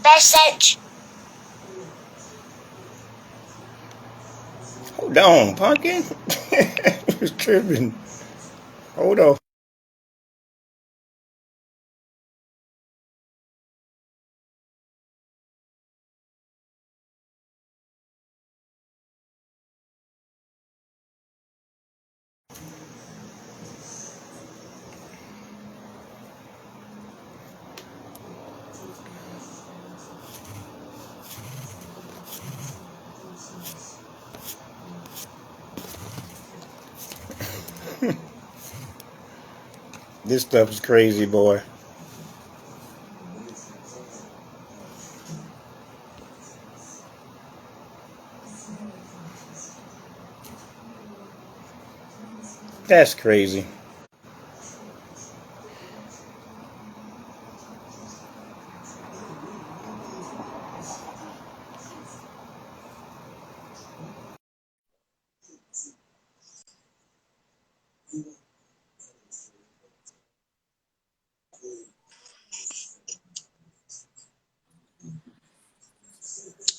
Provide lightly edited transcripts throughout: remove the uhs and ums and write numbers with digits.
Message. Hold on, Pumpkin. It's tripping. Hold on. This stuff is crazy, boy. That's crazy.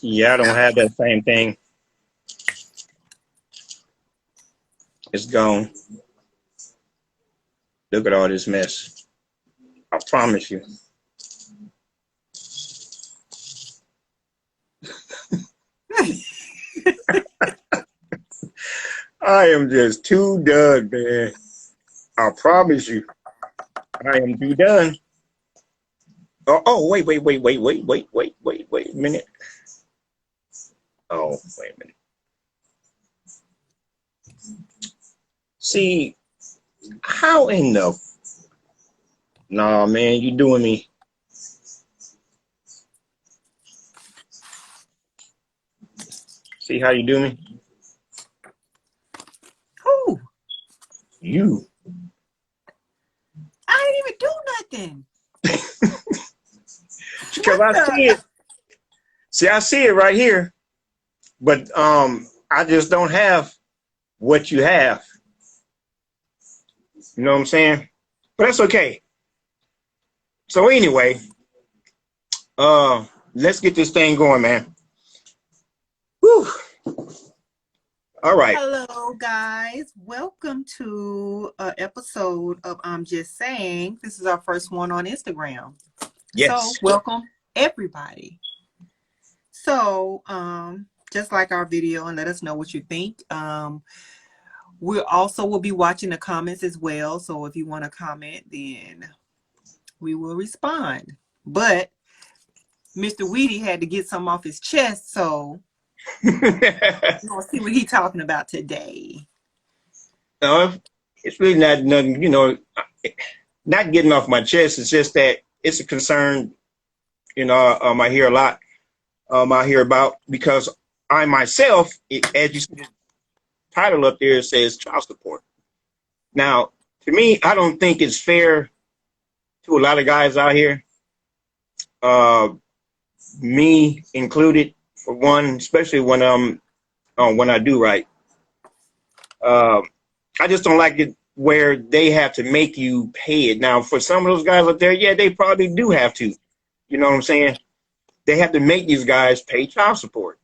Yeah, I don't have that same thing. It's gone. Look at all this mess. I promise you. I am just too done, man. I promise you. I am too done. Wait a minute. Oh, wait a minute. See, how in the... Nah, man, you doing me. See how you do me? Who? You. I didn't even do nothing. Because I see it. See, I see it right here. But I just don't have what you have. You know what I'm saying? But that's okay. So anyway, let's get this thing going, man. Whew. All right. Hello, guys. Welcome to an episode of I'm Just Saying. This is our first one on Instagram. Yes. So welcome, everybody. So just like our video, and let us know what you think. We also will be watching the comments as well. So if you want to comment, then we will respond. But Mr. Weedy had to get something off his chest, so we're gonna see what he's talking about today. No, it's really not nothing, not getting off my chest. It's just that it's a concern, I hear a lot, I hear about, because I myself, as you see the title up there, it says child support. Now, to me, I don't think it's fair to a lot of guys out here, me included, for one, especially when I do right. I just don't like it where they have to make you pay it. Now, for some of those guys up there, yeah, they probably do have to. You know what I'm saying? They have to make these guys pay child support.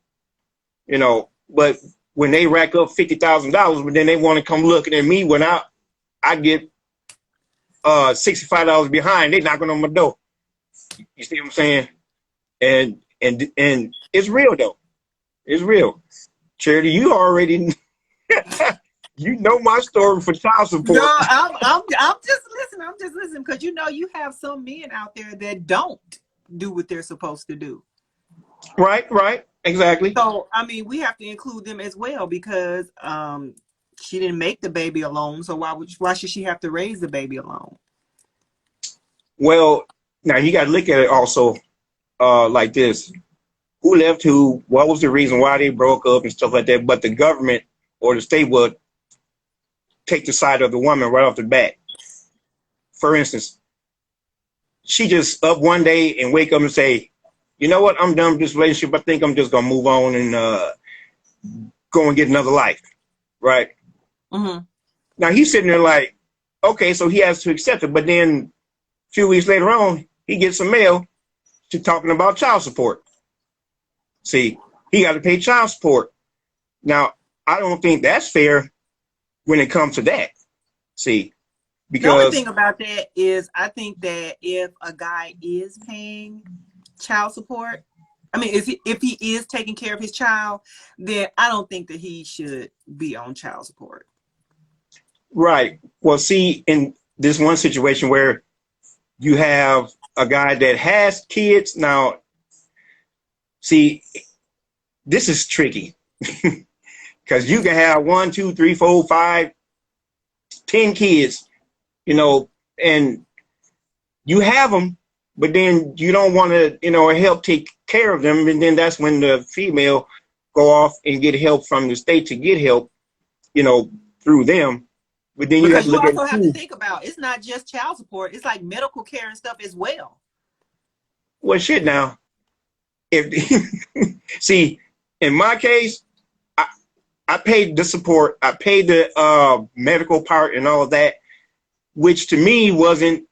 But when they rack up $50,000, but then they want to come looking at me when I get $65 behind, they knocking on my door. You see what I'm saying? And it's real though. It's real. Charity, you already you know my story for child support. No, I'm just listening. I'm just listening because you have some men out there that don't do what they're supposed to do. Right, exactly. So I mean, we have to include them as well because she didn't make the baby alone. So why should she have to raise the baby alone? Well, now you got to look at it also like this: who left who? What was the reason why they broke up and stuff like that? But the government or the state would take the side of the woman right off the bat. For instance, she just up one day and wake up and say, "You know what? I'm done with this relationship. I think I'm just gonna move on and go and get another life." Right? Mm-hmm. Now he's sitting there like, okay, so he has to accept it. But then a few weeks later on, he gets some mail She's talking about child support. See, he got to pay child support. Now, I don't think that's fair when it comes to that. See, The only because thing about that is I think that if a guy is paying child support, I mean, if he is taking care of his child, then I don't think that he should be on child support. right. Well, see, in this one situation where you have a guy that has kids now, see, this is tricky because you can have 1, 2, 3, 4, 5, 10 kids, you know, and you have them, but then you don't want to, you know, help take care of them, and then that's when the female go off and get help from the state to get help, you know, through them. But then you have Because to you look at also it have to too. think about it's not just child support; it's like medical care and stuff as well. Well, shit now. If see, in my case, I paid the support, I paid the medical part and all of that, which to me wasn't.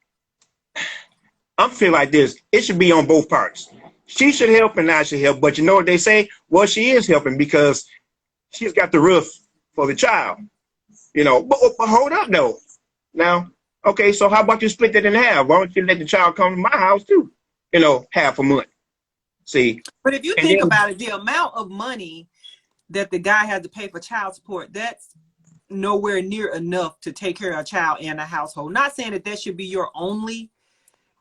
I'm feeling like this. It should be on both parts. She should help and I should help. But you know what they say? Well, she is helping because she's got the roof for the child. You know, but hold up though. Now, okay, so how about you split that in half? Why don't you let the child come to my house too? You know, half a month. See, But if you and think then about it, the amount of money that the guy has to pay for child support, that's nowhere near enough to take care of a child and a household. Not saying that that should be your only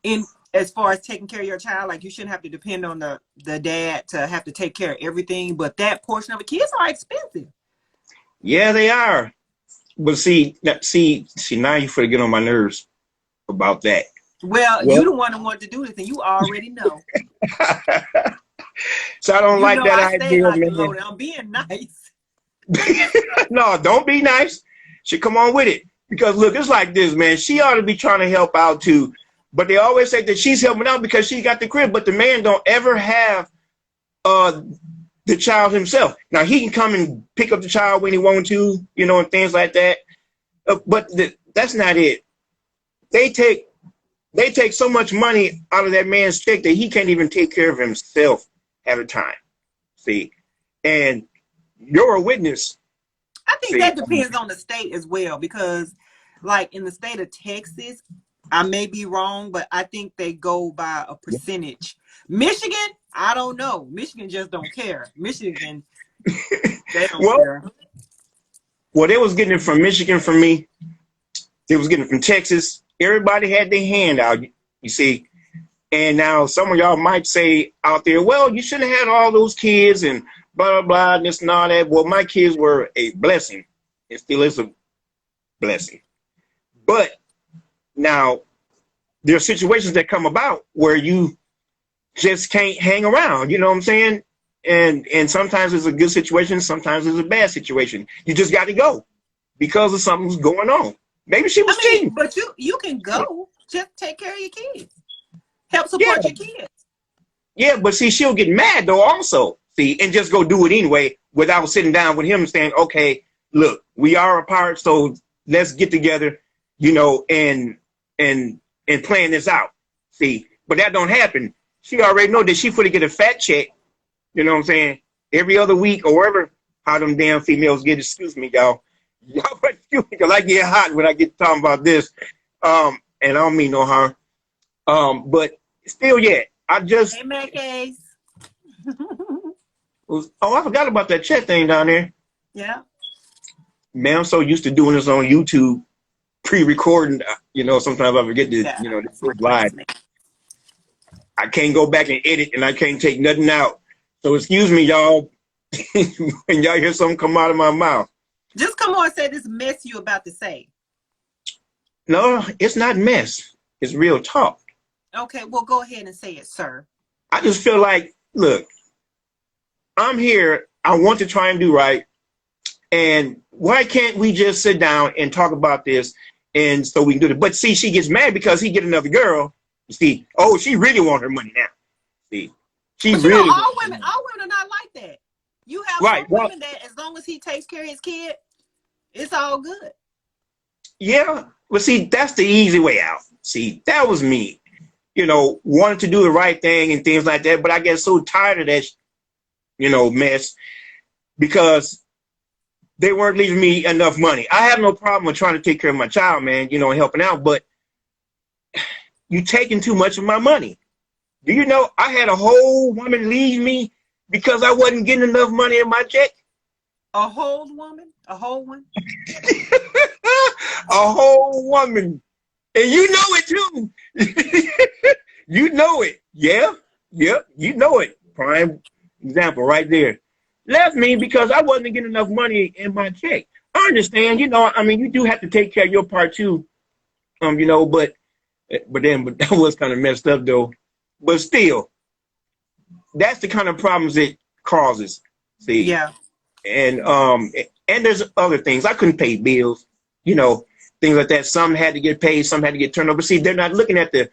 in as far as taking care of your child, like you shouldn't have to depend on the dad to have to take care of everything, but that portion of it, kids are expensive. yeah, they are. But see, now you finna get on my nerves about that. Well, you Well, the one who wanted to do this, and you already know. so I don't You like know that I stay idea, out the man. load. I'm being nice. No, don't be nice. She come on with it. Because look, it's like this, man. She ought to be trying to help out too. But they always say that she's helping out because she got the crib, but the man don't ever have uh the child himself. Now he can come and pick up the child when he wants to, you know, and things like that. But that's not it. They take so much money out of that man's check that he can't even take care of himself at a time. See, and you're a witness. I think See, that depends on the state as well, because like in the state of Texas, I may be wrong, but I think they go by a percentage. Michigan, I don't know. Michigan just don't care. Michigan, they don't well, care. well, they was getting it from Michigan from me. They was getting it from Texas. Everybody had their hand out, you see. And now some of y'all might say out there, well, you shouldn't have had all those kids and blah, blah, blah, this and all that. Well, my kids were a blessing. It still is a blessing. But now there are situations that come about where you just can't hang around. You know what I'm saying? And sometimes it's a good situation. Sometimes it's a bad situation. You just got to go because of something's going on. Maybe she was I mean, cheating. but you can go. Just take care of your kids. Help Yeah, support your kids. yeah, but see, she'll get mad though also. See, and just go do it anyway without sitting down with him and saying, okay, look, we are apart, so let's get together, you know, and plan this out. See, but that don't happen. She already know that she finna get a fat check, you know what I'm saying, every other week or wherever, how them damn females get, excuse me, y'all. Y'all, excuse me, because I get hot when I get talking about this. And I don't mean no harm. But still, yeah, I just Hey, Mac Case. I forgot about that chat thing down there. Yeah. Man, I'm so used to doing this on YouTube, pre-recording. You know, sometimes I forget to, Yeah. you know, this That's my is live. classmate. I can't go back and edit, and I can't take nothing out. So excuse me, y'all, when y'all hear something come out of my mouth. Just come on and say this mess you about to say. No, it's not mess. It's real talk. Okay, well, go ahead and say it, sir. I just feel like, look, I'm here. I want to try and do right. And why can't we just sit down and talk about this and so we can do it? But see, she gets mad because he get another girl. You see, oh, she really want her money now. See, she But you know, really all women are not like that. You have right. some Well, women that as long as he takes care of his kid, it's all good. yeah. But see, that's the easy way out. See, that was me. you know, wanted to do the right thing and things like that. But I get so tired of that, you know, mess because they weren't leaving me enough money. I have no problem with trying to take care of my child, man, you know, and helping out, but you taking too much of my money. Do you know I had a whole woman leave me because I wasn't getting enough money in my check? A whole woman? A whole one? A whole woman. And you know it too. You know it. Yeah. Yep. You know it. Prime example right there. Left me because I wasn't getting enough money in my check. I understand, you know, I mean, you do have to take care of your part too. You know, but that was kind of messed up though. But still, that's the kind of problems it causes. See? Yeah. And there's other things. I couldn't pay bills, you know, things like that. Some had to get paid, some had to get turned over. See, they're not looking at the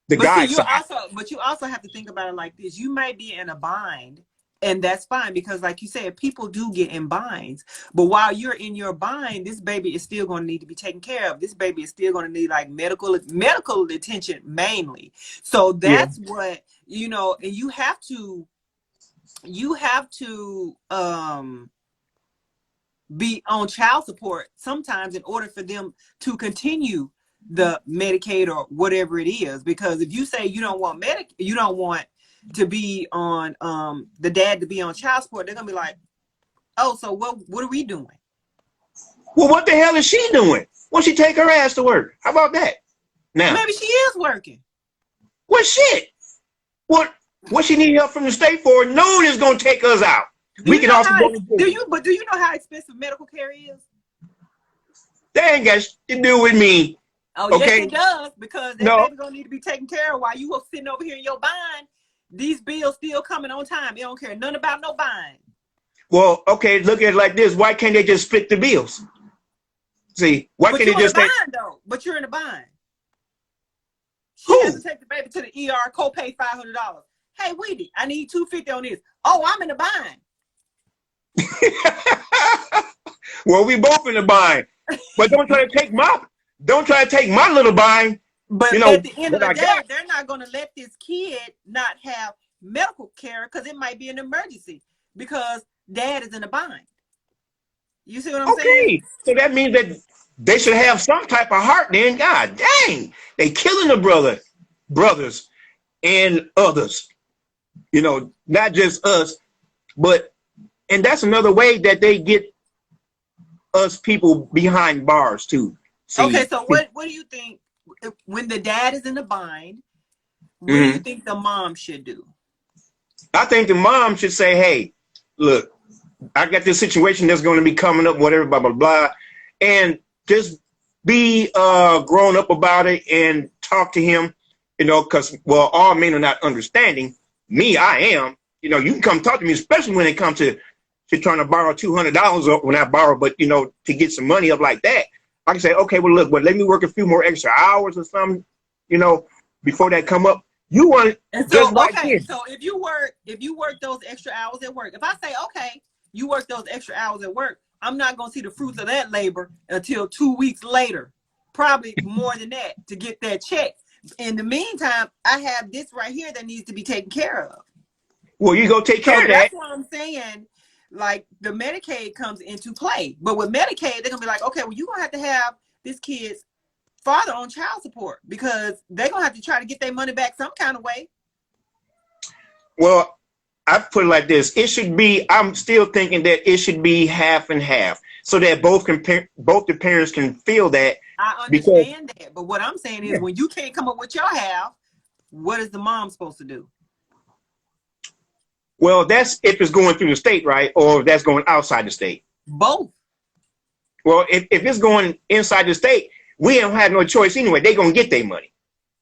guy side. But you also have to think about it like this. You might be in a bind, and that's fine because, like you said, people do get in binds. But while you're in your bind, this baby is still going to need to be taken care of. This baby is still going to need like medical attention mainly. So that's what, you know, and you have to be on child support sometimes in order for them to continue the Medicaid or whatever it is. Because if you say you don't want to be on the dad to be on child support, they're gonna be like, oh, so what are we doing? Well, what the hell is she doing? Why don't she take her ass to work? How about that? Now maybe she is working. Well, shit. What she need help from the state for? No one is gonna take us out. We can also go. Do you know how expensive medical care is? That ain't got shit to do with me. Oh, okay? Yes, it does, because that baby gonna need to be taken care of while you were sitting over here in your bind. These bills still coming on time. They don't care nothing about no bind. Well, okay, look at it like this. Why can't they just split the bills? See, why can't they just? But you're in a bind. She has to take the baby to the ER, co-pay $500. Hey, Weedy, I need $250 on this. Oh, I'm in a bind. Well, we both in a bind. But don't try to take my little bind. But you know, at the end of the day, they're not going to let this kid not have medical care because it might be an emergency because dad is in a bind. You see what I'm saying? So that means that they should have some type of heart then. God dang, they killing the brothers and others. You know, not just us, and that's another way that they get us people behind bars too. See? Okay, so what do you think when the dad is in a bind? What do you think the mom should do? I think the mom should say, "Hey, look, I got this situation that's going to be coming up, whatever, blah blah blah," and just be grown up about it and talk to him. You know, because all men are not understanding. Me, I am. You know, you can come talk to me, especially when it comes to trying to borrow $200 when I borrow, but you know, to get some money up like that, I can say, okay, well, look, let me work a few more extra hours or something, you know, before that come up. You want so if you work those extra hours at work, if I say, okay, you work those extra hours at work, I'm not gonna see the fruits of that labor until 2 weeks later, probably more than that, to get that check. In the meantime, I have this right here that needs to be taken care of. Well, you go take care of that. That's what I'm saying. Like the Medicaid comes into play, but with Medicaid, they're gonna be like, okay, well, you're gonna have to have this kid's father on child support because they're gonna have to try to get their money back some kind of way. Well, I put it like this: it should be. I'm still thinking that it should be half and half, so that both the parents can feel that. I understand that, but what I'm saying is, when you can't come up with your half, what is the mom supposed to do? Well, that's if it's going through the state, right? Or if that's going outside the state. Both. Well, if it's going inside the state, we don't have no choice anyway. They're gonna get their money.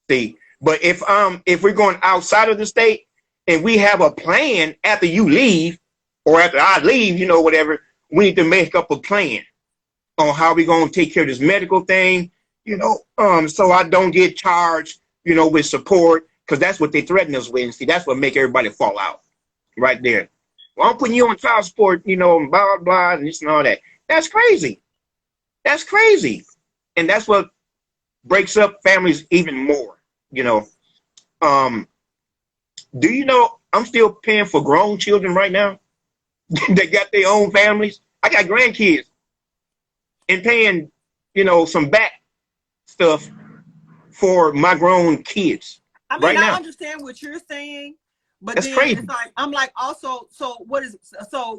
See, but if we're going outside of the state and we have a plan after you leave or after I leave, you know, whatever, we need to make up a plan on how we're gonna take care of this medical thing, you know, so I don't get charged, you know, with support, because that's what they threaten us with. And see, that's what make everybody fall out right there. Well, I'm putting you on child support, you know, and blah, blah, and this and all that. That's crazy. That's crazy. And that's what breaks up families even more, you know. Do you know I'm still paying for grown children right now? They got their own families. I got grandkids and paying, some back stuff for my grown kids. I mean, right I now. understand what you're saying, but That's then crazy. it's like, I'm like, also, so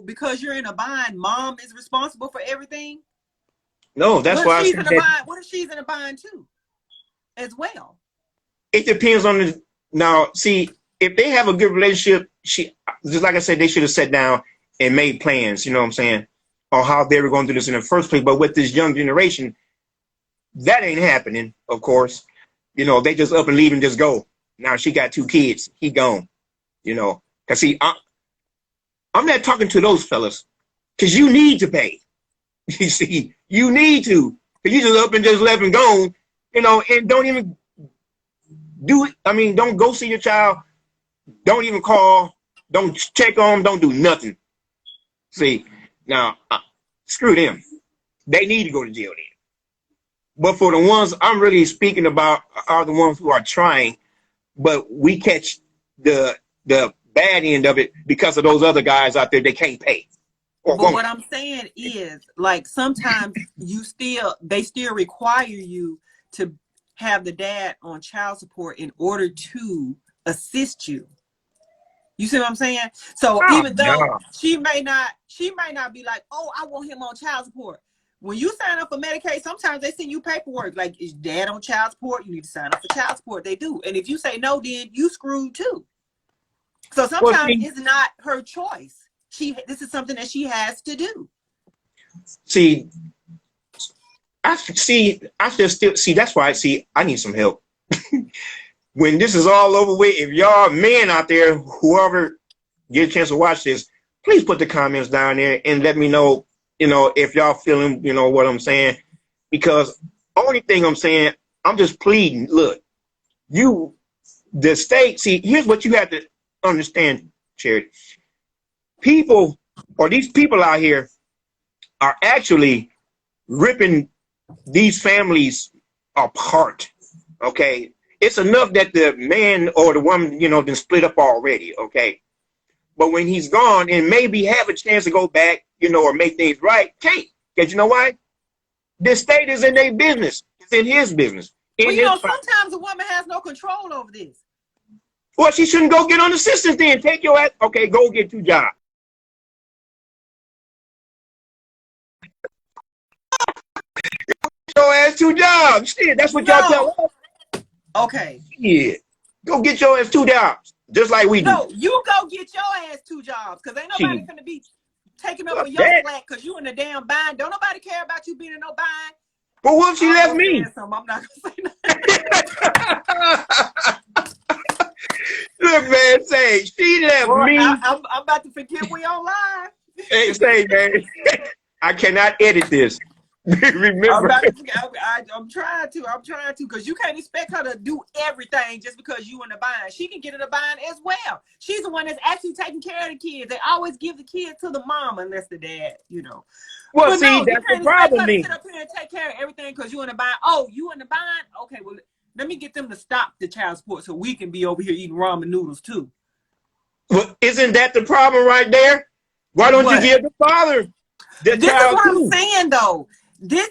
because you're in a bind, mom is responsible for everything? No, that's why I said that. What if she's in a bind too, as well? It depends on the. Now, see, if they have a good relationship, just like I said, they should have sat down and made plans. You know what I'm saying? On how they were going to do this in the first place. But with this young generation, that ain't happening. Of course, they just up and leave and just go. Now she got 2 kids. He gone. Cause see, I'm not talking to those fellas, cause you need to pay. You see, you need to. Cause you just up and just left and gone. And don't even do it. I mean, don't go see your child. Don't even call. Don't check on them. Don't do nothing. See, now, screw them. They need to go to jail then. But for the ones I'm really speaking about are the ones who are trying, but we catch the bad end of it because of those other guys out there. They can't pay. But what I'm saying is, like, sometimes they still require you to have the dad on child support in order to assist you. You see what I'm saying? So even though she may not be like, oh, I want him on child support. When you sign up for Medicaid, sometimes they send you paperwork like, is dad on child support? You need to sign up for child support. They do. And if you say no, then you screwed too. So sometimes it's not her choice. This is something that she has to do. See, that's why I need some help. When this is all over with, if y'all men out there, whoever get a chance to watch this, please put the comments down there and let me know, if y'all feeling, what I'm saying. Because only thing I'm saying, I'm just pleading. Look, the state, see, here's what you have to understand, Charity. These people out here are actually ripping these families apart. Okay. It's enough that the man or the woman, been split up already. Okay. But when he's gone and maybe have a chance to go back, or make things right, can't. Because you know why? The state is in their business. It's in his business. Sometimes a woman has no control over this. Well, she shouldn't go get on assistance then. Take your ass. Okay, go get 2 jobs. Your ass 2 jobs. Shit, that's what y'all tell us. Okay. Yeah. Go get your ass 2 jobs. Just like we do. No, you go get your ass 2 jobs. Because ain't nobody finna be taking up for your slack because you in a damn bind. Don't nobody care about you being in no bind. But what if she left me? I'm not gonna say nothing. Look, man, say she left me. I'm about to forget we on live. Hey, say, man, I cannot edit this. Remember, I'm trying to, because you can't expect her to do everything just because you in a bind. She can get in a bind as well. She's the one that's actually taking care of the kids. They always give the kid to the mom unless the dad, Well, but see, no, that's the problem. Sit up here and take care of everything because you in a bind. Oh, you in the bind? Okay, well, let me get them to stop the child support so we can be over here eating ramen noodles too. Well, isn't that the problem right there? Why don't you give the father the child? This is what I'm saying, though. This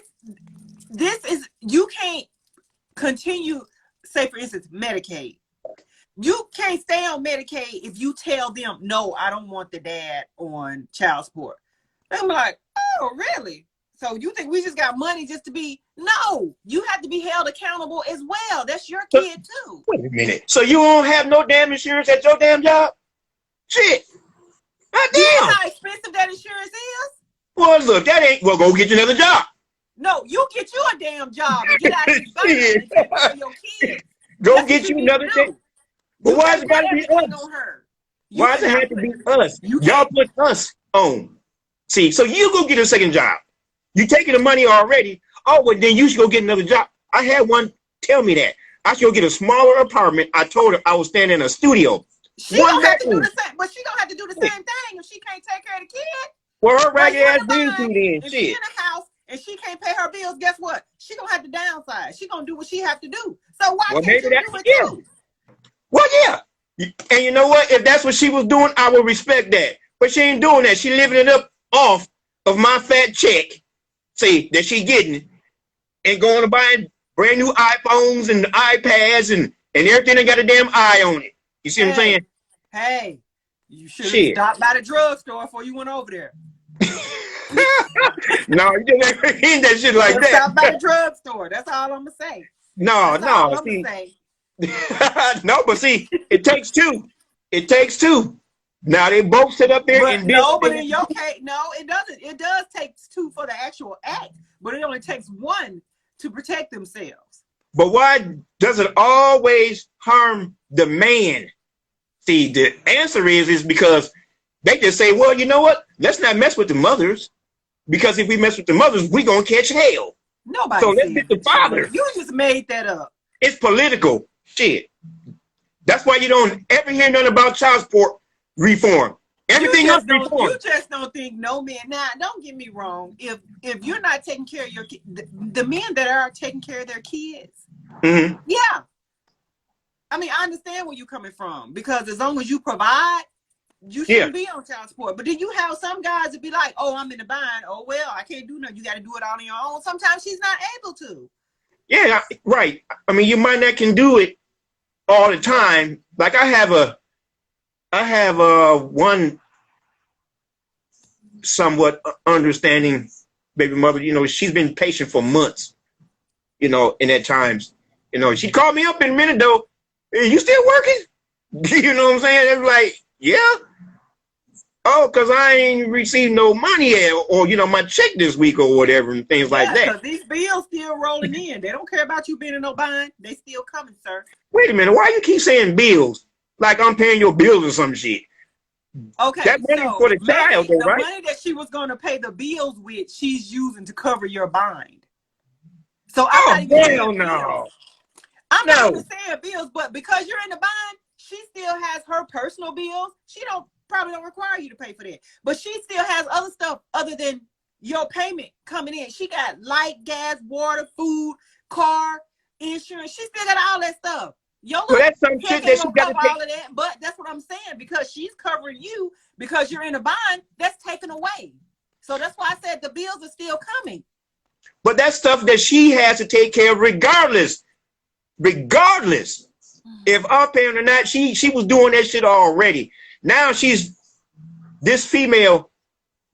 is, you can't continue, say for instance, Medicaid. You can't stay on Medicaid if you tell them, no, I don't want the dad on child support. I'm like, oh, really? So you think we just got money just to be? No, you have to be held accountable as well. That's your kid too. Wait a minute. So you don't have no damn insurance at your damn job? Shit. Do you know how expensive that insurance is? Well, look, that ain't, well, go get you another job. No, you get you a damn job and get out of this bind and take care of your kids. Go get you another thing. But why is it got to be us? Why does it have to be us? Y'all put us on. See, so you go get a second job. You taking the money already. Oh, well, then you should go get another job. I had one tell me that. I should go get a smaller apartment. I told her I was staying in a studio. She don't have to do the same, but she don't have to do the same thing if she can't take care of the kid. Well, her ragged ass being through then. If she's in a house and she can't pay her bills, guess what? She gonna have to downsize. She gonna do what she have to do. So why can't you do it too? Well, yeah. And you know what? If that's what she was doing, I would respect that. But she ain't doing that. She living it up off of my fat check, see, that she getting, and going to buying brand new iPhones and iPads and everything that got a damn eye on it. You see what I'm saying? Hey, you should have stopped by the drugstore before you went over there. No, you just ain't in that shit like that. Stop by the drugstore. That's all I'm gonna say. No. No, but see, it takes two. It takes two. Now they both sit up there but and no, but in your case, no, it doesn't. It does take two for the actual act, but it only takes one to protect themselves. But why does it always harm the man? See, the answer is because they just say, well, you know what? Let's not mess with the mothers, because if we mess with the mothers, we're gonna catch hell. Nobody. So let's get the father. You just made that up. It's political shit. That's why you don't ever hear nothing about child support reform. Everything else reform. You just don't think no man. Now, don't get me wrong. If you're not taking care of your the men that are taking care of their kids, yeah. I mean, I understand where you're coming from, because as long as you provide, you shouldn't be on child support. But then you have some guys that be like, "Oh, I'm in the bind. Oh well, I can't do nothing. You got to do it all on your own." Sometimes she's not able to. Yeah, right. I mean, you might not can do it all the time. Like I have one somewhat understanding baby mother. You know, she's been patient for months. You know, and at times, you know, she called me up in a minute though. Hey, you still working? You know what I'm saying? It's like, yeah. Oh, because I ain't received no money yet, or you know, my check this week or whatever, and things like that. Because these bills still rolling in. They don't care about you being in no bind. They still coming, sir. Wait a minute, why you keep saying bills? Like I'm paying your bills or some shit. Okay, that money for the child, though, right? The money that she was going to pay the bills with, she's using to cover your bind. So I'm not even saying bills. I'm not even saying bills, but because you're in the bind, she still has her personal bills. She probably don't require you to pay for that, but she still has other stuff other than your payment coming in. She got light, gas, water, food, car, insurance. She still got all that stuff. So that's some shit that she got to all of that, but that's what I'm saying, because she's covering you because you're in a bind. That's taken away. So that's why I said the bills are still coming. But that's stuff that she has to take care of regardless. Regardless if I'm paying or not, she was doing that shit already. Now this female,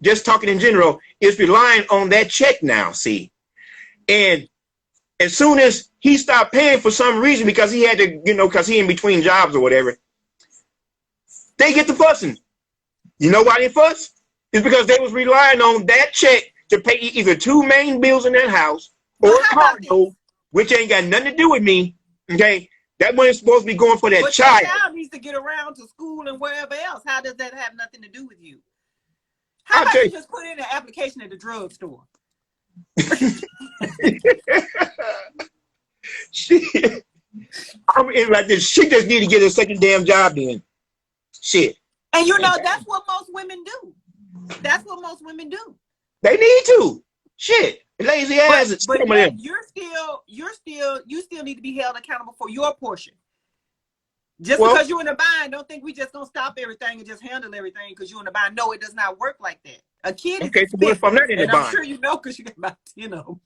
just talking in general, is relying on that check now, see? And as soon as he stopped paying for some reason, because he had to, you know, because he in between jobs or whatever, they get to fussing. You know why they fuss? It's because they was relying on that check to pay either two main bills in that house or a car note, which ain't got nothing to do with me, okay? That money's supposed to be going for that child. But child needs to get around to school and wherever else. How does that have nothing to do with you? How about you just put in an application at the drugstore? I'm in like this. She just need to get a second damn job then. Shit. And you know, that's what most women do. That's what most women do. They need to. Shit. Lazy ass. But you still need to be held accountable for your portion. Just because you're in a bind, don't think we just gonna stop everything and just handle everything because you're in a bind. No, it does not work like that. A kid is so what if I'm not in a bind? I'm sure you know, because you got about 10 of them.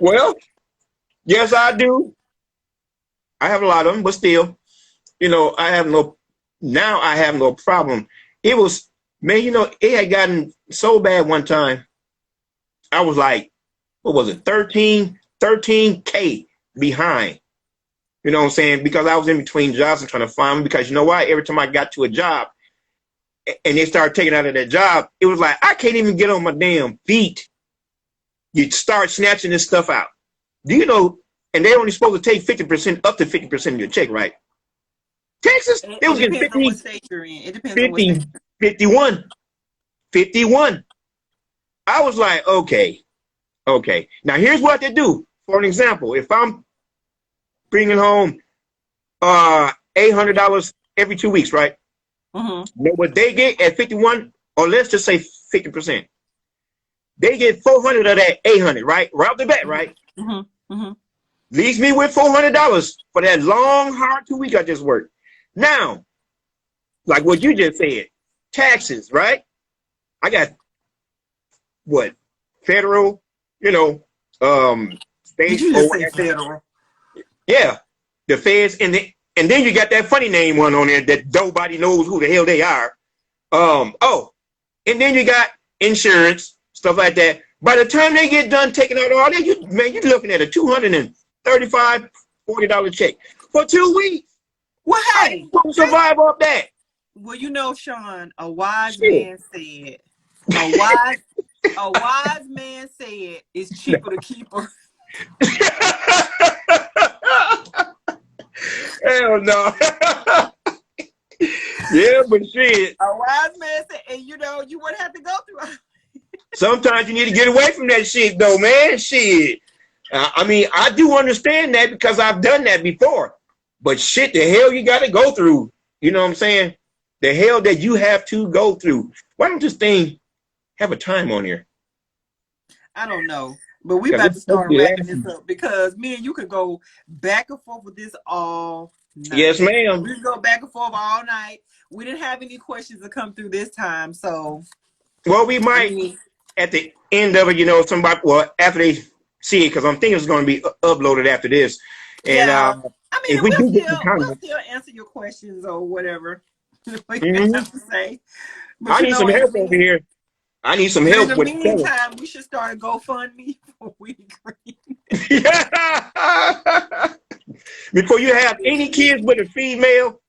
Well, yes, I do. I have a lot of them, but still, you know, I have no problem. It was, man, you know, it had gotten so bad one time. I was like, what was it, 13K behind. You know what I'm saying? Because I was in between jobs and trying to find them, because you know why? Every time I got to a job and they started taking out of that job, it was like, I can't even get on my damn feet. You start snatching this stuff out. Do you know, and they're only supposed to take 50%, up to 50% of your check, right? Texas, it was getting 50, it depends on what state. 51. I was like, okay. Now here's what they do. For an example, if I'm bringing home $800 every 2 weeks, right? You know what they get at 51, or let's just say 50%. They get 400 of that 800, right? Right off the bat, right? Leaves me with $400 for that long, hard 2 weeks I just worked. Now, like what you just said, taxes, right? I got what? Federal, Did state, you or just say federal? yeah, the feds, and then you got that funny name one on there that nobody knows who the hell they are. And then you got insurance, stuff like that. By the time they get done taking out all that, you're looking at a $235, $40 check for 2 weeks. Well, How hey, you gonna survive off that? well, Sean, a wise Shit. man said, a wise man said it's cheaper to keep her. Hell no. Yeah, but shit. A wise man said, and you wouldn't have to go through. Sometimes you need to get away from that shit, though, man. Shit. I mean, I do understand that because I've done that before. But shit, the hell you got to go through. You know what I'm saying? The hell that you have to go through. Why don't this thing have a time on here? I don't know. But we about to start wrapping this up because me and you could go back and forth with this all night. Yes, ma'am. We can go back and forth all night. We didn't have any questions to come through this time, so. Well, we might at the end of it, somebody, after they see it, because I'm thinking it's going to be uploaded after this. And I mean, if we we'll do still answer your questions or whatever. Mm-hmm. Have to say. But I need some help over here. I need some help. In the meantime, we should start a GoFundMe for Weedy Green. Before you have any kids with a female,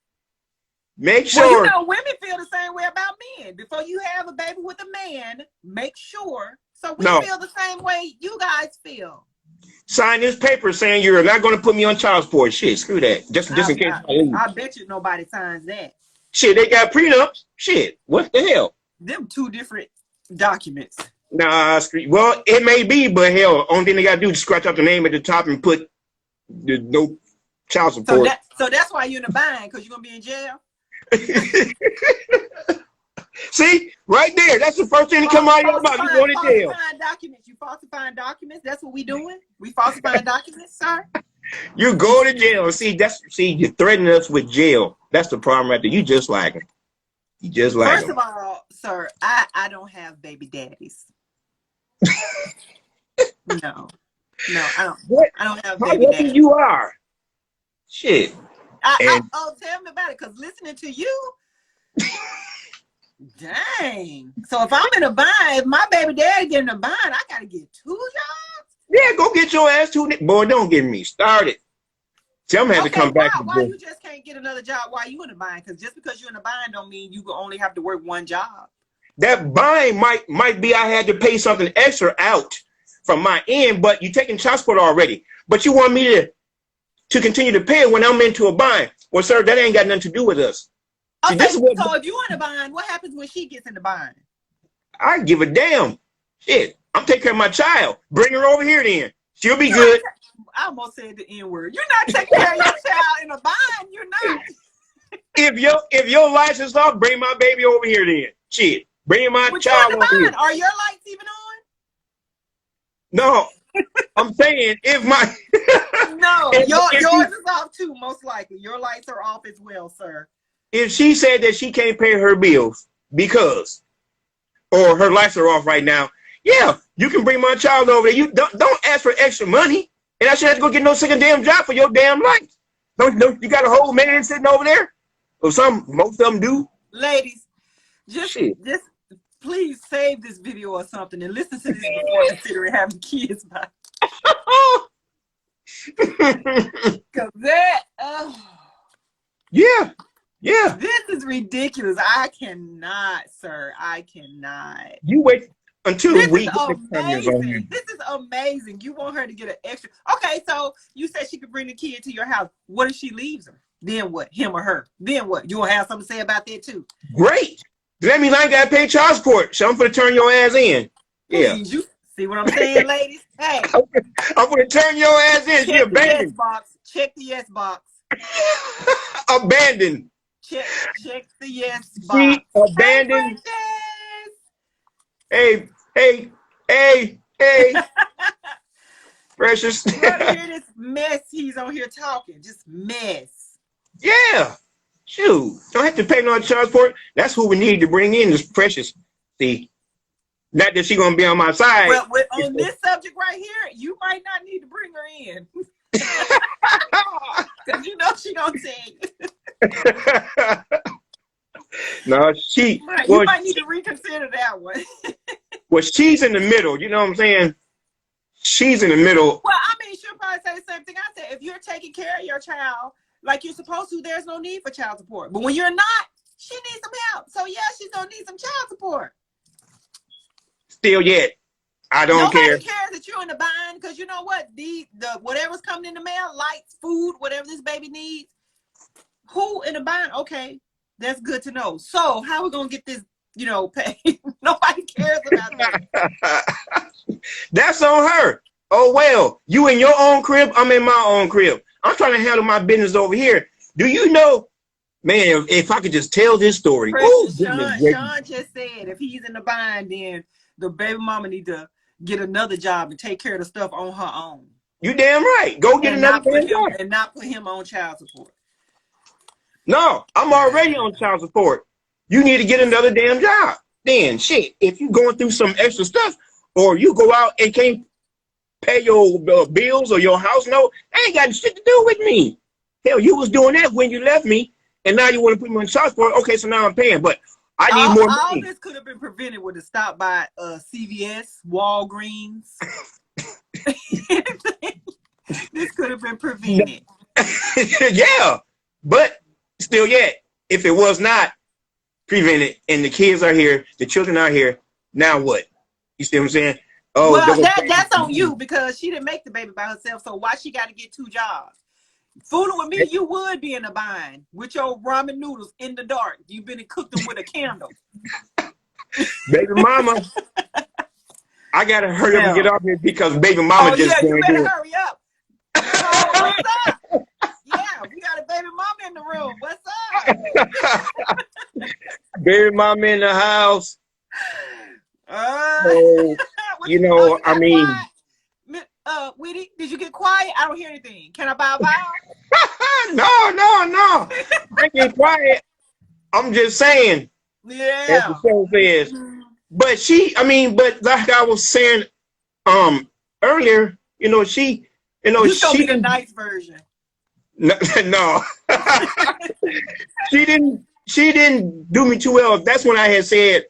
make sure. Well, women feel the same way about men. Before you have a baby with a man, make sure. So we feel the same way you guys feel. Sign this paper saying you're not going to put me on child support. Shit, screw that. Just in case I leave. I bet you nobody signs that. Shit, they got prenups. Shit, what the hell? Them two different documents. Nah, well, it may be, but hell, only thing they got to do is scratch out the name at the top and put the no child support. So that's why you're in a bind, because you're going to be in jail? See, right there. That's the first thing to come out of your mouth. You going to jail. Documents. You falsifying documents. That's what we doing. We falsifying documents, sir. You go to jail. See, you're threatening us with jail. That's the problem right there. You just like him. You just like him. First of all, sir, I don't have baby daddies. No, I don't. What? I don't have baby daddies. You are. Shit. Tell me about it, because listening to you. Dang. So if I'm in a bind, if my baby daddy get in a bind, I gotta get 2 jobs? Yeah, go get your ass to it. Boy, don't get me started. See, I'm gonna have to come back. Why you just can't get another job while you in a bind? Because just because you're in a bind don't mean you only have to work one job. That bind might be I had to pay something extra out from my end, but you're taking child support already. But you want me to continue to pay it when I'm into a bind. Well, sir, that ain't got nothing to do with us. Okay, so if you're in a bind, what happens when she gets in the bind? I give a damn. Shit, I'm taking care of my child. Bring her over here then. She'll be good. I almost said the N-word. You're not taking care of your child in a bind. You're not. If your license off, bring my baby over here then. Shit, bring my child over here. Are your lights even on? No, I'm saying if my no, yours is off too. Most likely, your lights are off as well, sir. If she said that she can't pay her bills or her lights are off right now, yeah, you can bring my child over there. You don't ask for extra money, and I should have to go get no second damn job for your damn lights. Don't you got a whole man sitting over there? Or most of them do. Ladies, just please save this video or something and listen to this before considering having kids. Because that, yeah. This is ridiculous. I cannot, sir. I cannot. You wait until we get the cameras on here. This is amazing. You want her to get an extra. Okay, so you said she could bring the kid to your house. What if she leaves her? Then what? Him or her? Then what? You will have something to say about that too? Great. That means I ain't got to pay child support. So I'm going to turn your ass in. Yeah. Please, you see what I'm saying, ladies? Hey. I'm going to turn your ass in. She abandoned. Check the yes box. Abandoned. Check the yes box. She abandoned. Hey. Precious. You want to hear this mess he's on here talking? Just mess. Yeah. Shoot. Don't have to pay no child support. That's who we need to bring in is Precious. See, not that she's going to be on my side. Well, on this subject right here, you might not need to bring her in. Because you know she going to tell you. No, she. Right, you might need to reconsider that one. Well, she's in the middle. You know what I'm saying? She's in the middle. Well, I mean, she'll probably say the same thing I said. If you're taking care of your child like you're supposed to, there's no need for child support. But when you're not, she needs some help. So, yeah, she's going to need some child support. Still yet. I don't care. Nobody cares that you're in the bind because you know what? The whatever's coming in the mail, lights, food, whatever this baby needs, who in the bind? Okay, that's good to know. So how are we going to get this, paid? Nobody cares about that. That's on her. Oh, well, you in your own crib, I'm in my own crib. I'm trying to handle my business over here. Do you know, man, if I could just tell this story. Ooh, Sean just said if he's in the bind, then the baby mama need to get another job and take care of the stuff on her own. You damn right. Go get another job. And not put him on child support. No, I'm already on child support. You need to get another damn job. Then, shit, if you're going through some extra stuff or you go out and can't pay your bills or your house note, that ain't got shit to do with me. Hell, you was doing that when you left me, and now you want to put me on child support. Okay, so now I'm paying, but I need more money. All this could have been prevented with a stop by CVS, Walgreens. This could have been prevented. Yeah, but still yet, if it was not prevented and the kids are here, the children are here, now what? You see what I'm saying? Oh, well, that's on you because she didn't make the baby by herself, so why she got to get 2 jobs? Fooling with me, you would be in a bind with your ramen noodles in the dark. You've been and cooked them with a candle. Baby mama, I gotta hurry up and get off here because baby mama just you better hurry up. Oh, what's up? Yeah, we got a baby mama in the room. What's up? Baby mama in the house. So, I mean. Weedy, did you get quiet? I don't hear anything. Can I bow? No. I get quiet. I'm just saying. Yeah. As the show says. But but like I was saying earlier, she be the nice version. No. She didn't do me too well. That's when I had said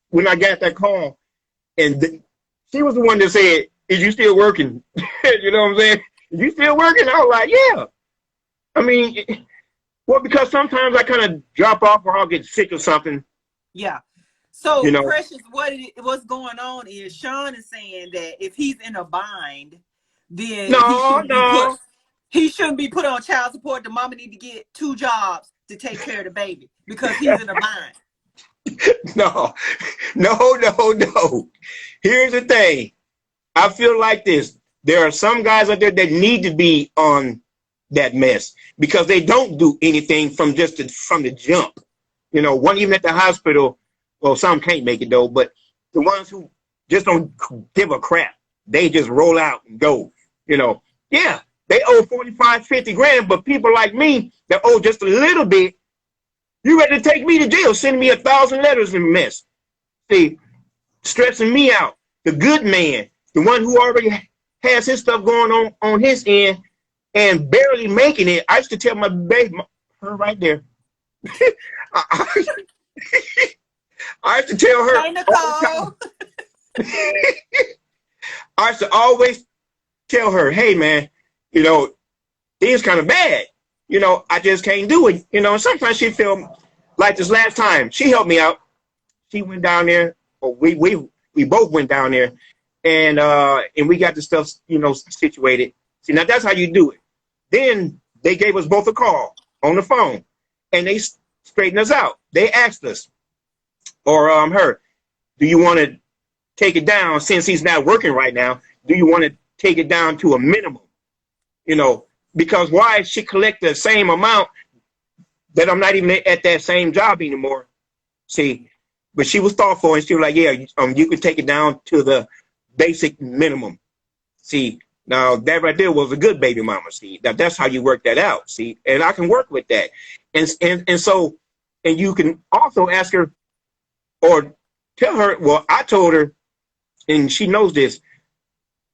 when I got that call. And she was the one that said, "Is you still working?" You know what I'm saying? "Is you still working?" I was like, "Yeah." I mean, well, because sometimes I kind of drop off or I'll get sick or something. Yeah. So, Precious, what's going on is Sean is saying that if he's in a bind, then he shouldn't be put on child support. The mama need to get 2 jobs to take care of the baby because he's in a bind. No. Here's the thing. I feel like this. There are some guys out there that need to be on that mess because they don't do anything from the jump. One even at the hospital. Well, some can't make it though, but the ones who just don't give a crap, they just roll out and go. Yeah, they owe 45, 50 grand, but people like me that owe just a little bit, you ready to take me to jail, sending me 1,000 letters in a mess. See, stressing me out. The good man, the one who already has his stuff going on his end and barely making it. I used to tell my baby, her right there. I used to tell her. Hey, Nicole. I used to always tell her, "Hey, man, things kind of bad. I just can't do it. And sometimes she feel like this last time. She helped me out. She went down there. Or we both went down there, and we got the stuff, situated. See, now that's how you do it. Then they gave us both a call on the phone, and they straightened us out. They asked us, or her, "Do you want to take it down since he's not working right now? Do you want to take it down to a minimum? Because why she collect the same amount that I'm not even at that same job anymore?" See, but she was thoughtful and she was like, "Yeah, you can take it down to the basic minimum." See, Now that right there was a good baby mama. See, that's how you work that out. See, and I can work with that, and so, and you can also ask her or tell her. Well, I told her, and she knows this.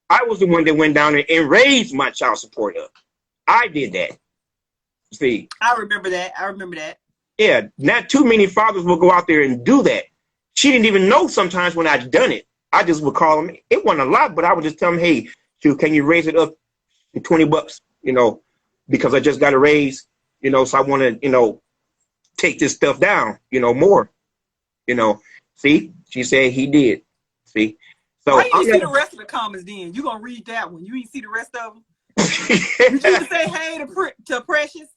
I was the one that went down there and raised my child support up. I did that. See, I remember that. I remember that. Yeah, not too many fathers will go out there and do that. She didn't even know sometimes when I'd done it. I just would call them. It wasn't a lot, but I would just tell them, hey, can you raise it up to $20, because I just got a raise, so I want to, take this stuff down, more, See, she said he did. See, so why you see the rest of the comments then? You gonna read that one? You ain't see the rest of them? Did you say hey to Precious?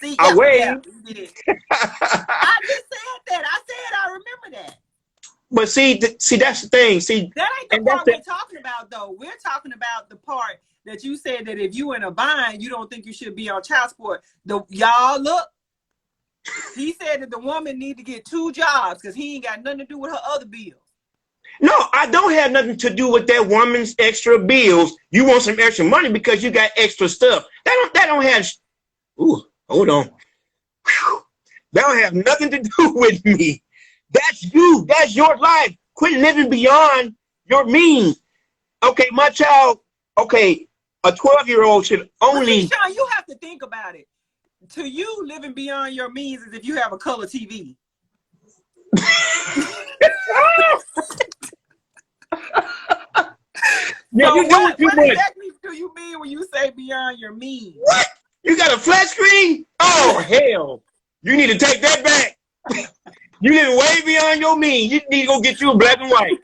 See, I waved. Yeah, you did. I just said that. I said I remember that. But see, that's the thing. See, that ain't the part we're talking about, though. We're talking about the part that you said that if you in a bind, you don't think you should be on child support. Y'all look. He said that the woman need to get 2 jobs because he ain't got nothing to do with her other bills. No, I don't have nothing to do with that woman's extra bills. You want some extra money because you got extra stuff. That don't have. Ooh, hold on. Whew. That don't have nothing to do with me. That's you. That's your life. Quit living beyond your means. Okay, my child. Okay, a 12-year-old should only. See, Sean, you have to think about it. To you, living beyond your means is if you have a color TV. Yeah, so what exactly do you mean when you say beyond your means? What? You got a flat screen? Oh, hell. You need to take that back. You live way beyond your means. You need to go get you a black and white.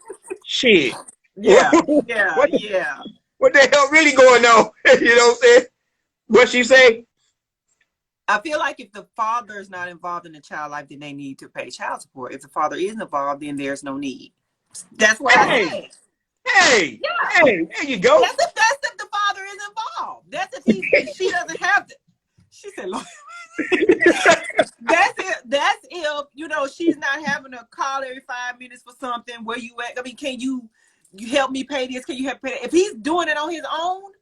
Shit. Yeah, what the hell really going on? You know what I'm saying? What she say? I feel like if the father is not involved in the child life, then they need to pay child support. If the father isn't involved, then there's no need. That's what I said. Hey, there you go. That's if the father is involved. That's if she doesn't have to. She said, Lord. That's if she's not having to call every 5 minutes for something. Where you at? I mean, can you help me pay this? Can you help pay that? If he's doing it on his own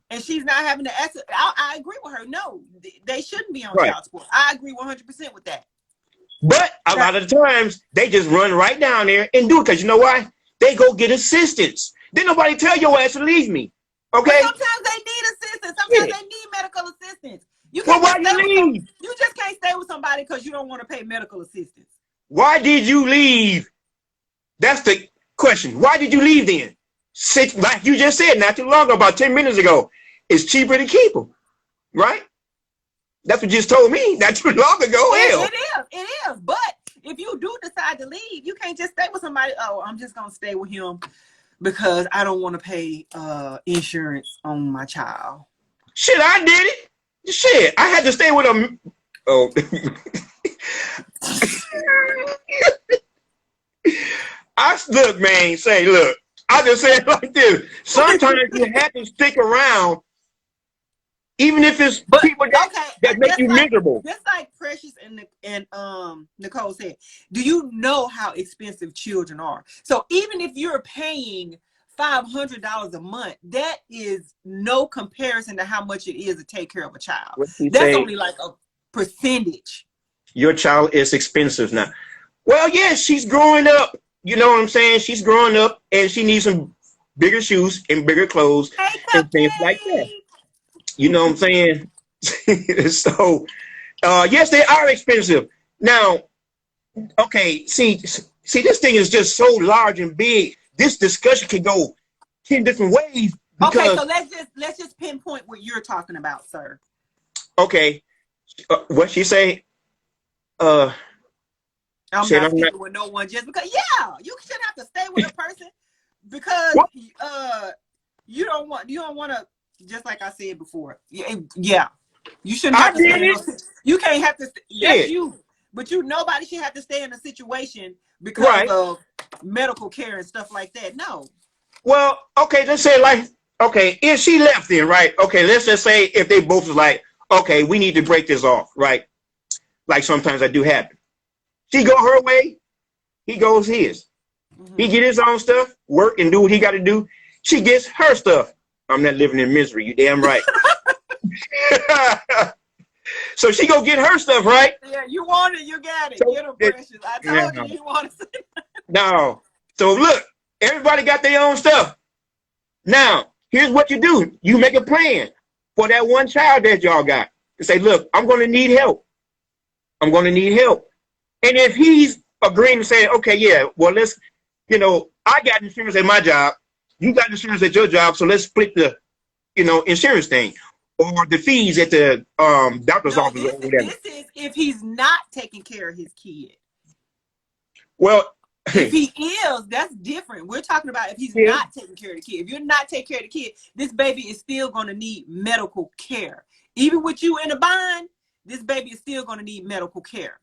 and she's not having to ask, I agree with her. No, they shouldn't be on child support. I agree 100% with that. But a lot of the times they just run right down there and do it because you know why? They go get assistance. Then nobody tell your ass to leave me. Okay? But sometimes they need assistance. Sometimes they need medical assistance. You just can't stay with somebody because you don't want to pay medical assistance. Why did you leave? That's the question. Why did you leave then? Like you just said not too long ago, about 10 minutes ago, it's cheaper to keep them. Right? That's what you just told me not too long ago. It is. But if you do decide to leave, you can't just stay with somebody. Oh, I'm just going to stay with him because I don't want to pay insurance on my child. Shit, I did it. Shit, I had to stay with him. Oh. Look, man, I just say it like this. Sometimes you have to stick around, even if it's people that make you miserable. Just like Precious and Nicole said, do you know how expensive children are? So even if you're paying $500 a month, that is no comparison to how much it is to take care of a child. That's only like a percentage. Your child is expensive now. Well, yeah, she's growing up. You know what I'm saying? She's growing up and she needs some bigger shoes and bigger clothes and things like that. You know what I'm saying? So, yes, they are expensive. Now, okay, see, this thing is just so large and big. This discussion can go 10 different ways. Okay, so let's just pinpoint what you're talking about, sir. Okay, what she say? I'm not speaking with no one just because. Yeah, you shouldn't have to stay with a person because you don't want to. Just like I said before. Yeah, you shouldn't have to stay. You can't have to. Yes, you. But nobody should have to stay in a situation because of medical care and stuff like that. No. Well, okay, let's say if she left then, right? Okay, let's just say if they both was like, okay, we need to break this off, right? Like sometimes that do happen. She go her way, he goes his. Mm-hmm. He get his own stuff, work and do what he got to do. she gets her stuff. I'm not living in misery. You damn right. So she go get her stuff, right? Yeah, you want it, you got it. So Get them, Precious. I told you want it. No. So look, everybody got their own stuff. Now, here's what you do. You make a plan for that one child that y'all got. To say, look, I'm going to need help. I'm going to need help. And if he's agreeing to say, okay, yeah, well, let's, you know, I got insurance at my job. You got insurance at your job. So let's split the, you know, insurance thing. Or the fees at the doctor's office or whatever. This is if he's not taking care of his kid. Well, if he is, that's different. We're talking about if he's not taking care of the kid. If you're not taking care of the kid, this baby is still going to need medical care. Even with you in a bind, this baby is still going to need medical care.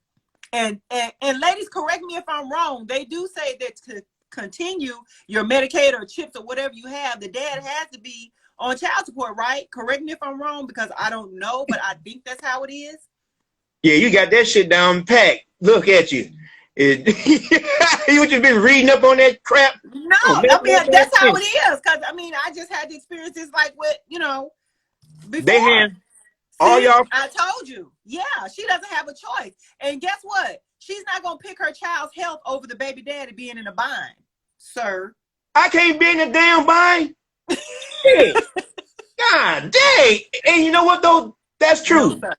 And ladies, correct me if I'm wrong. They do say that to continue your Medicaid or CHIPS or whatever you have, the dad has to be on child support, right? Correct me if I'm wrong, because I don't know, but I think that's how it is. Yeah, you got that shit down packed. Look at you. You just been reading up on that crap? No, I mean, that's how it is. Because, I mean, I just had the experiences like with, you know, before. They have all y'all. I told you. Yeah, she doesn't have a choice. And guess what? She's not going to pick her child's health over the baby daddy being in a bind, sir. I can't be in a damn bind. God dang. And you know what, though? That's true. No,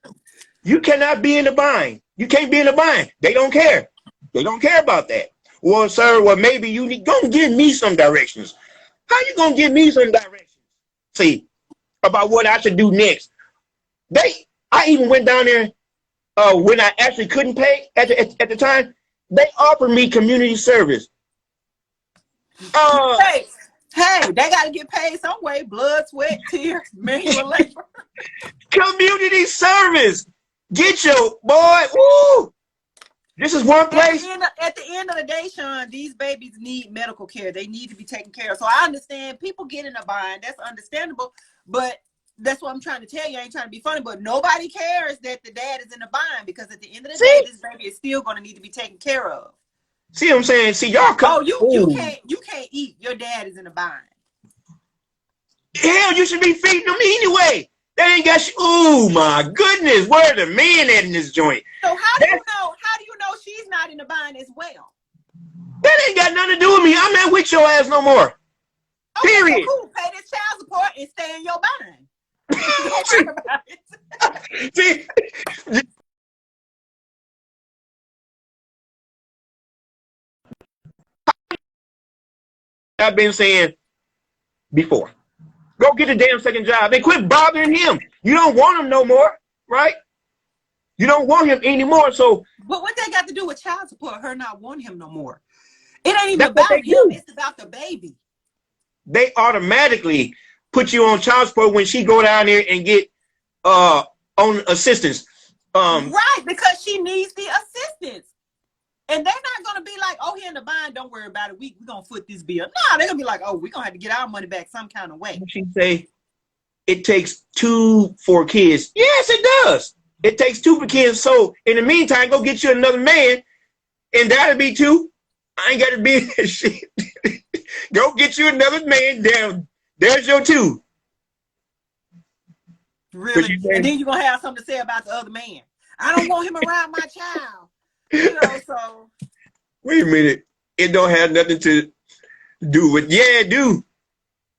you cannot be in a bind. You can't be in a bind. They don't care. They don't care about that. Well, sir, well, maybe you need, go give me some directions. How you going to give me some directions? See, about what I should do next. I even went down there when I actually couldn't pay at the time. They offered me community service. Hey, they got to get paid some way. Blood, sweat, tears, manual labor. Community service. Get your boy. Woo! This is one place. At the end of the day, Sean, these babies need medical care. They need to be taken care of. So I understand people get in a bind. That's understandable. But that's what I'm trying to tell you. I ain't trying to be funny, but nobody cares that the dad is in a bind, because at the end of the day, this baby is still going to need to be taken care of. See what I'm saying? See, y'all come. Oh, you can't eat. Your dad is in a bind. Hell, you should be feeding them anyway. They ain't got. Oh my goodness, where the man at in this joint? So how do you know she's not in a bind as well? That ain't got nothing to do with me. I'm not with your ass no more. Okay, Period. So cool. Pay this child support and stay in your bind. Don't worry about it. See. I've been saying before. Go get a damn second job and quit bothering him. You don't want him no more, right? You don't want him anymore. So, but what they got to do with child support? Her not wanting him no more. It ain't even about him. It's about the baby. They automatically put you on child support when she go down there and get on assistance. Right, because she needs the assistance. And they're not going to be like, oh, he in the bind, don't worry about it. We're going to foot this bill. No, they're going to be like, oh, we're going to have to get our money back some kind of way. She say, it takes 2 for kids. Yes, it does. It takes 2 for kids. So, in the meantime, go get you another man, and that'll be 2. I ain't got to be in that shit. Go get you another man. There's your 2. Really? And then you're going to have something to say about the other man. I don't want him around my child. You know, so. Wait a minute. It don't have nothing to do with, yeah, it do.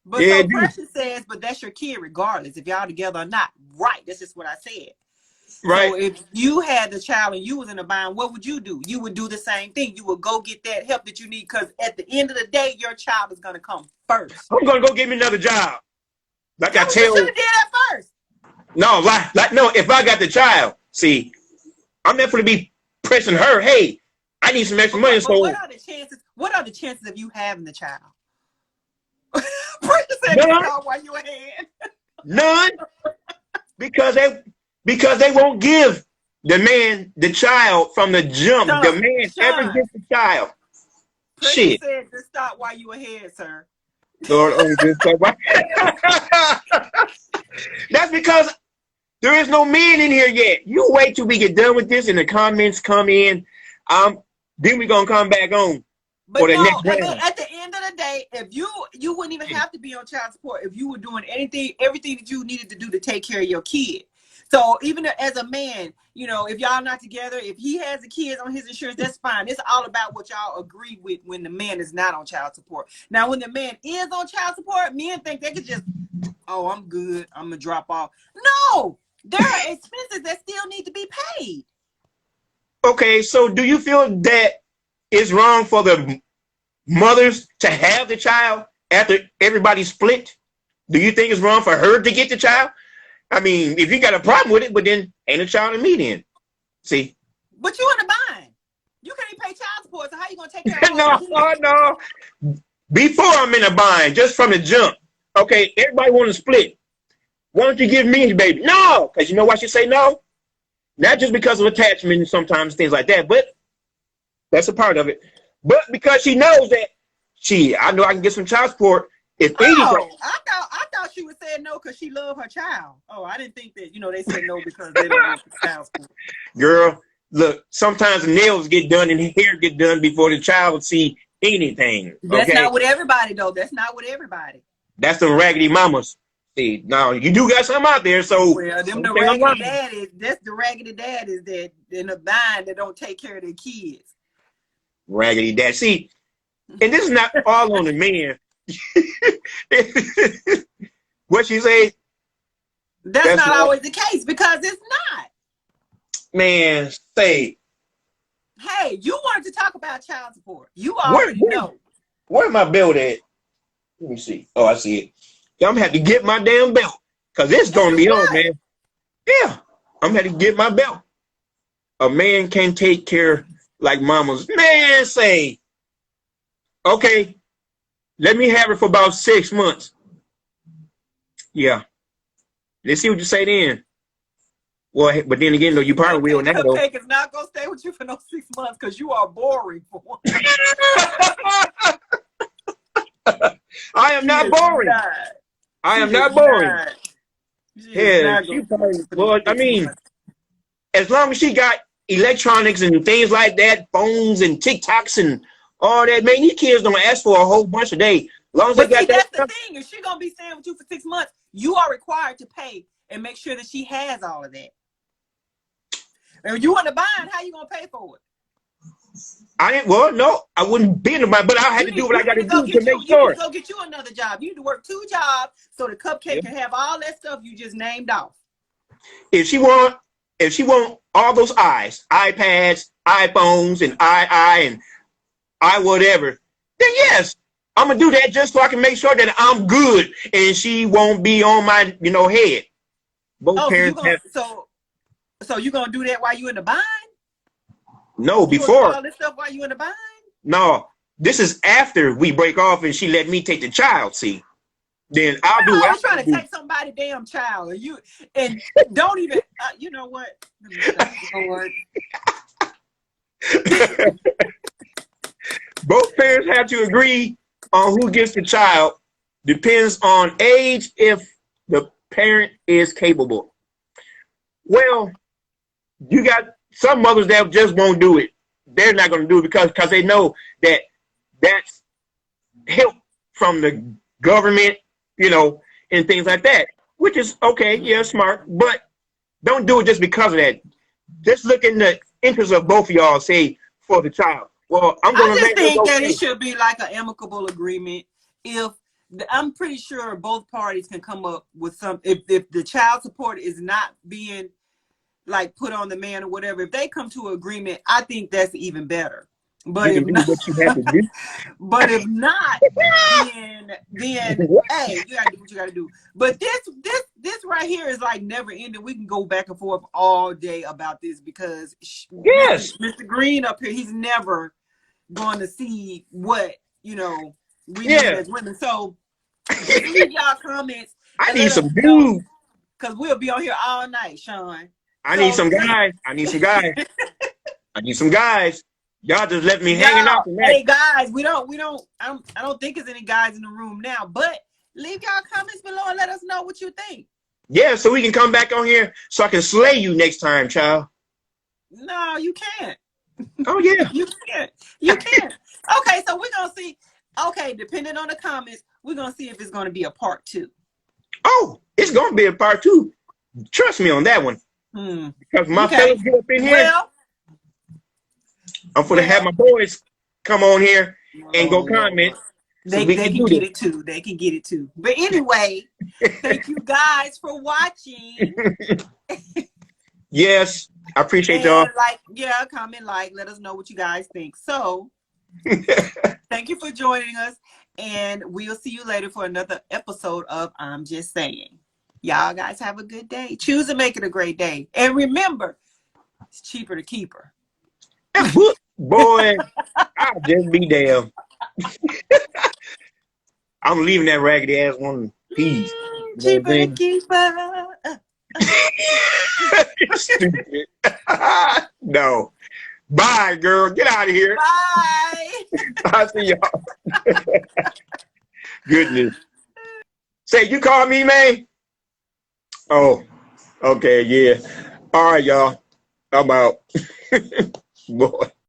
But yeah, so Precious says, but that's your kid regardless, if y'all together or not. Right. That's just what I said. Right. So if you had the child and you was in a bind, what would you do? You would do the same thing. You would go get that help that you need, because at the end of the day, your child is going to come first. I'm going to go get me another job. Like I tell you. You should have did that first. No, no, if I got the child, see, I'm not going to be pressing her, hey, I need some extra money. So what are the chances? What are the chances of you having the child? Precious said while you ahead. None. Because they won't give the man the child from the jump. The man ever gets the child. Shit. Said to stop while you ahead, sir. Lord, just that's because there is no men in here yet. You wait till we get done with this and the comments come in. Then we're gonna come back on. But no, next round. At the end of the day, if you wouldn't even have to be on child support if you were doing everything that you needed to do to take care of your kid. So even as a man, you know, if y'all not together, if he has the kids on his insurance, that's fine. It's all about what y'all agree with when the man is not on child support. Now, when the man is on child support, men think they could just, oh, I'm good, I'm gonna drop off. No, there are expenses that still need to be paid. Okay, so do you feel that it's wrong for the mothers to have the child after everybody split? Do you think it's wrong for her to get the child? I mean, if you got a problem with it, but then ain't a child in me then. See? But you in a bind. You can't even pay child support, so how you gonna take care of No. Before I'm in a bind, just from the jump. Okay, everybody want to split. Why don't you give me the baby? No, because you know why she say no? Not just because of attachment and sometimes things like that, but that's a part of it. But because she knows that I know I can get some child support. If I thought she would say no because she loved her child. Oh, I didn't think that, you know, they said no because they don't want the child support. Girl, look, sometimes the nails get done and the hair get done before the child will see anything. That's not with everybody, though. That's not with everybody. That's the raggedy mamas. See, now you do got some out there, so well, them the raggedy daddies. That's the raggedy daddies that in a bind that don't take care of their kids. Raggedy dad. See, and this is not all on the man. What she say? That's not always the case because it's not. Man, say. Hey, you wanted to talk about child support. You already know. Where my belt at? Let me see. Oh, I see it. I'm gonna have to get my damn belt because it's gonna be on, man. Yeah, I'm gonna have to get my belt. A man can't take care like mamas. Man, say. Okay, let me have it for about 6 months. Yeah. Let's see what you say then. Well, but then again, though, you probably will now, though. Cupcake is not going to stay with you for no 6 months because you are boring for one. I am not boring. I am not boring. Yeah. Well, I mean, as long as she got electronics and things like that, phones and TikToks and all that, man, these kids don't ask for a whole bunch a day. As long as they got that. That's the thing. If she's gonna be staying with you for 6 months, you are required to pay and make sure that she has all of that. And you in the bind, how you gonna pay for it? No, I wouldn't be in the bind, but I had to do what I got to do to make sure. You need to go get you another job. You need to work 2 jobs so the Cupcake can have all that stuff you just named off. If she want all those iPads, iPhones, and and whatever, then yes, I'm gonna do that just so I can make sure that I'm good and she won't be on my head. Both parents so you gonna do that while you in the bind? No, before all this stuff while you in the bind? No, this is after we break off and she let me take the child. See, then I'll do. I'm trying to take somebody's damn child, and don't even. You know what? Both parents have to agree on who gets the child. Depends on age if the parent is capable. Well, you got some mothers that just won't do it. They're not going to do it because they know that that's help from the government, and things like that, which is okay. Yeah, smart, but don't do it just because of that. Just look in the interest of both of y'all, say, for the child. Well, I just think that it should be like an amicable agreement. I'm pretty sure both parties can come up with some. If the child support is not being like put on the man or whatever, if they come to an agreement, I think that's even better. But if not, but if not, then hey, you gotta do what you gotta do. But this right here is like never ending. We can go back and forth all day about this because Mr. Green up here, he's never going to see what we need as women. So leave y'all comments. I need some dudes because we'll be on here all night, Sean. I need some guys. I need some guys. Y'all just left me hanging out tonight. Hey guys, I don't think there's any guys in the room now, but leave y'all comments below and let us know what you think. Yeah, so we can come back on here so I can slay you next time, child. No, you can't. Oh yeah. You can't. Okay, so we're gonna see. Okay, depending on the comments, we're gonna see if it's gonna be a part 2. Oh, it's gonna be a part 2. Trust me on that one. Because my Okay. fellas get up in here, Well, I'm gonna have my boys come on here and go comment so we they can can do get this. it too. They can get it too. But anyway, thank you guys for watching. Yes, I appreciate y'all. And comment, let us know what you guys think. So thank you for joining us, and we'll see you later for another episode of I'm Just Saying. Y'all guys have a good day. Choose to make it a great day. And remember, it's cheaper to keep her. Boy, I'll just be damn. I'm leaving that raggedy ass one in peace. Cheaper to keep her. Stupid. No. Bye, girl. Get out of here. Bye. I'll see y'all. Goodness. Say, you call me, man? Oh, okay, yeah. All right, y'all. I'm out. Boy.